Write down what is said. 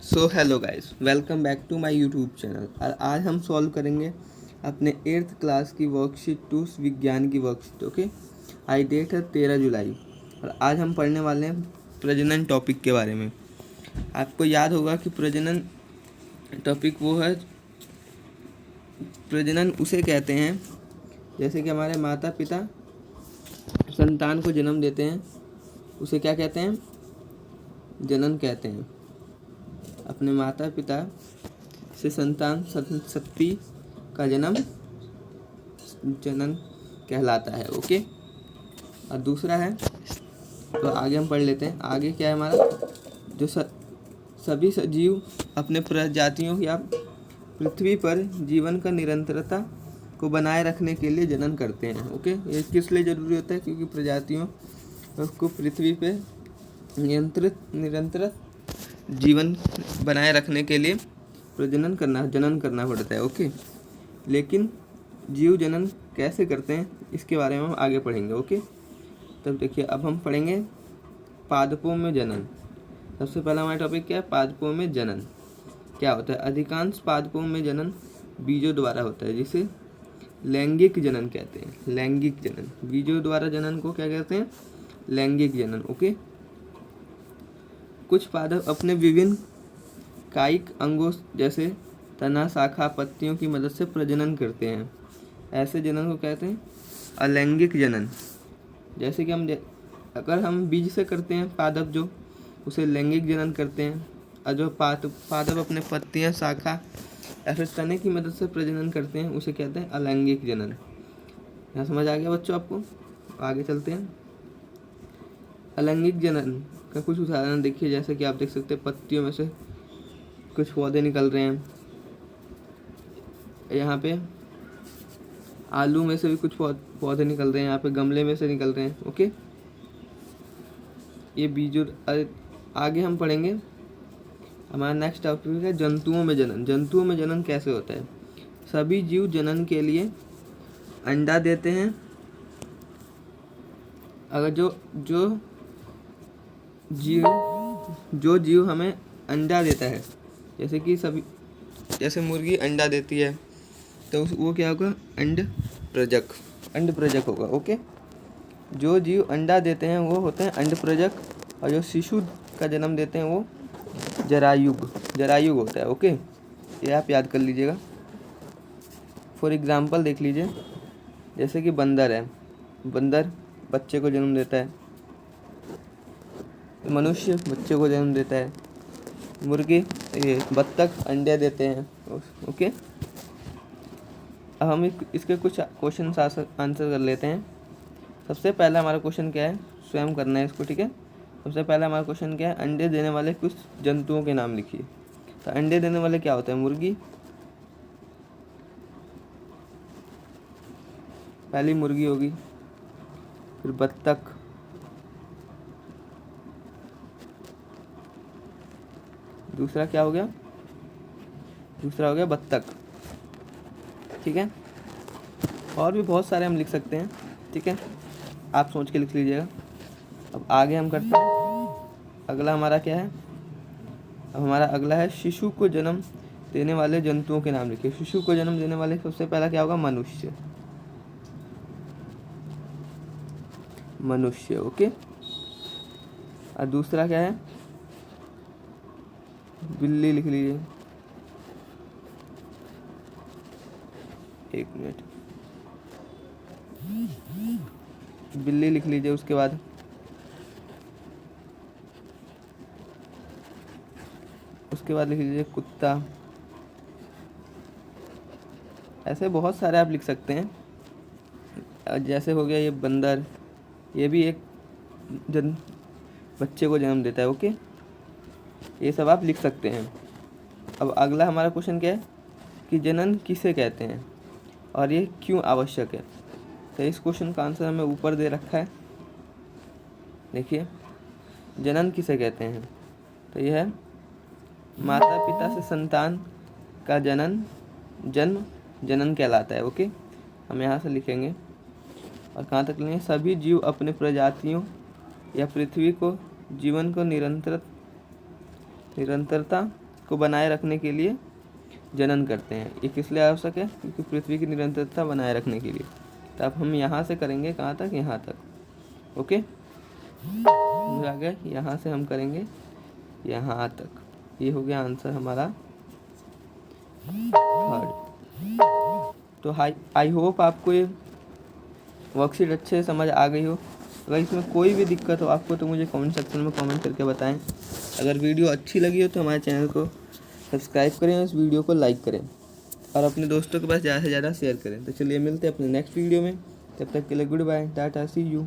So hello guys, welcome back to my YouTube channel. और आज हम सॉल्व करेंगे अपने 8th क्लास की वर्कशीट 2 विज्ञान की वर्कशीट। ओके, आज डेट है 13 जुलाई और आज हम पढ़ने वाले हैं प्रजनन टॉपिक के बारे में। आपको याद होगा कि प्रजनन टॉपिक वो है, प्रजनन उसे कहते हैं जैसे कि हमारे माता पिता संतान को जन्म देते हैं, उसे क्या कहते हैं? जनन कहते हैं। अपने माता पिता से संतान संतति का जन्म जनन कहलाता है। ओके, और दूसरा है, तो आगे हम पढ़ लेते हैं। आगे क्या है हमारा, जो सभी जीव अपने प्रजातियों या पृथ्वी पर जीवन का निरंतरता को बनाए रखने के लिए जनन करते हैं। ओके, ये किस लिए ज़रूरी होता है? क्योंकि प्रजातियों को पृथ्वी पे निरंतर जीवन बनाए रखने के लिए जनन करना पड़ता है। ओके, लेकिन जीव जनन कैसे करते हैं इसके बारे में हम आगे पढ़ेंगे। ओके, तब देखिए, अब हम पढ़ेंगे पादपों में जनन। सबसे पहला हमारा टॉपिक क्या है? पादपों में जनन क्या होता है? अधिकांश पादपों में जनन बीजों द्वारा होता है, जिसे लैंगिक जनन कहते हैं। लैंगिक जनन, बीजों द्वारा जनन को क्या कहते हैं? लैंगिक जनन। ओके, कुछ पादप अपने विभिन्न कायिक अंगों जैसे तना, शाखा, पत्तियों की मदद से प्रजनन करते हैं। ऐसे जनन को कहते हैं अलैंगिक जनन। जैसे कि अगर हम बीज से करते हैं पादप, जो उसे लैंगिक जनन करते हैं, और जो पादप अपने पत्तियां, शाखा या फिर तने की मदद से प्रजनन करते हैं, उसे कहते हैं अलैंगिक जनन। यहाँ समझ आ गया बच्चों आपको? आगे चलते हैं। अलैंगिक जनन का कुछ उदाहरण देखिए, जैसे कि आप देख सकते हैं पत्तियों में से कुछ पौधे निकल रहे हैं। यहाँ पे आलू में से भी कुछ पौधे निकल रहे हैं, यहाँ पे गमले में से निकल रहे हैं। ओके, ये बीजों। आगे हम पढ़ेंगे, हमारा नेक्स्ट टॉपिक है जंतुओं में जनन। जंतुओं में जनन कैसे होता है? सभी जीव जनन के लिए अंडा देते हैं। अगर जो जीव हमें अंडा देता है, जैसे मुर्गी अंडा देती है, तो वो क्या होगा? अंड प्रजक होगा। ओके, जो जीव अंडा देते हैं वो होते हैं अंड प्रजक, और जो शिशु का जन्म देते हैं वो जरायुग होता है। ओके, ये आप याद कर लीजिएगा। फॉर एग्जाम्पल देख लीजिए, जैसे कि बंदर है, बंदर बच्चे को जन्म देता है, मनुष्य बच्चे को जन्म देता है, बत्तख अंडे देते हैं। ओके, अब हम इसके कुछ क्वेश्चन आंसर कर लेते हैं। सबसे पहला हमारा क्वेश्चन क्या है, स्वयं करना है इसको। ठीक है, सबसे पहला हमारा क्वेश्चन क्या है? अंडे देने वाले कुछ जंतुओं के नाम लिखिए। तो अंडे देने वाले क्या होते हैं? मुर्गी, पहली मुर्गी होगी, फिर बत्तख, दूसरा क्या हो गया? दूसरा हो गया बत्तख। ठीक है, और भी बहुत सारे हम लिख सकते हैं। ठीक है, आप सोच के लिख लीजिएगा। अब आगे हम करते हैं, अगला हमारा क्या है? अब हमारा अगला है शिशु को जन्म देने वाले जंतुओं के नाम लिखिए। शिशु को जन्म देने वाले सबसे पहला क्या होगा? मनुष्य। ओके, और दूसरा क्या है? बिल्ली लिख लीजिए। एक मिनट, बिल्ली लिख लीजिए। उसके बाद लिख लीजिए कुत्ता। ऐसे बहुत सारे आप लिख सकते हैं। जैसे हो गया ये बंदर, ये भी एक बच्चे को जन्म देता है। ओके, ये सब आप लिख सकते हैं। अब अगला हमारा क्वेश्चन क्या है कि जनन किसे कहते हैं और ये क्यों आवश्यक है? तो इस क्वेश्चन का आंसर हमें ऊपर दे रखा है। देखिए, जनन किसे कहते हैं? तो यह है माता पिता से संतान का जनन कहलाता है। ओके, हम यहाँ से लिखेंगे और कहाँ तक लेंगे? सभी जीव अपने प्रजातियों या पृथ्वी को जीवन को निरंतरता को बनाए रखने के लिए जनन करते हैं। ये किस लिए आवश्यक है? क्योंकि पृथ्वी की निरंतरता बनाए रखने के लिए। तो अब हम यहाँ से करेंगे कहाँ तक? यहाँ तक। ओके, आ गया। यहाँ से हम करेंगे यहाँ तक। ये हो गया आंसर हमारा थर्ड। तो आई होप आपको ये वर्कशीट अच्छे से समझ आ गई हो। अगर इसमें कोई भी दिक्कत हो आपको तो मुझे कमेंट सेक्शन में कमेंट करके बताएं। अगर वीडियो अच्छी लगी हो तो हमारे चैनल को सब्सक्राइब करें और इस वीडियो को लाइक करें और अपने दोस्तों के पास ज़्यादा से ज़्यादा शेयर करें। तो चलिए मिलते हैं अपने नेक्स्ट वीडियो में। तब तक के लिए good bye, tata, see you.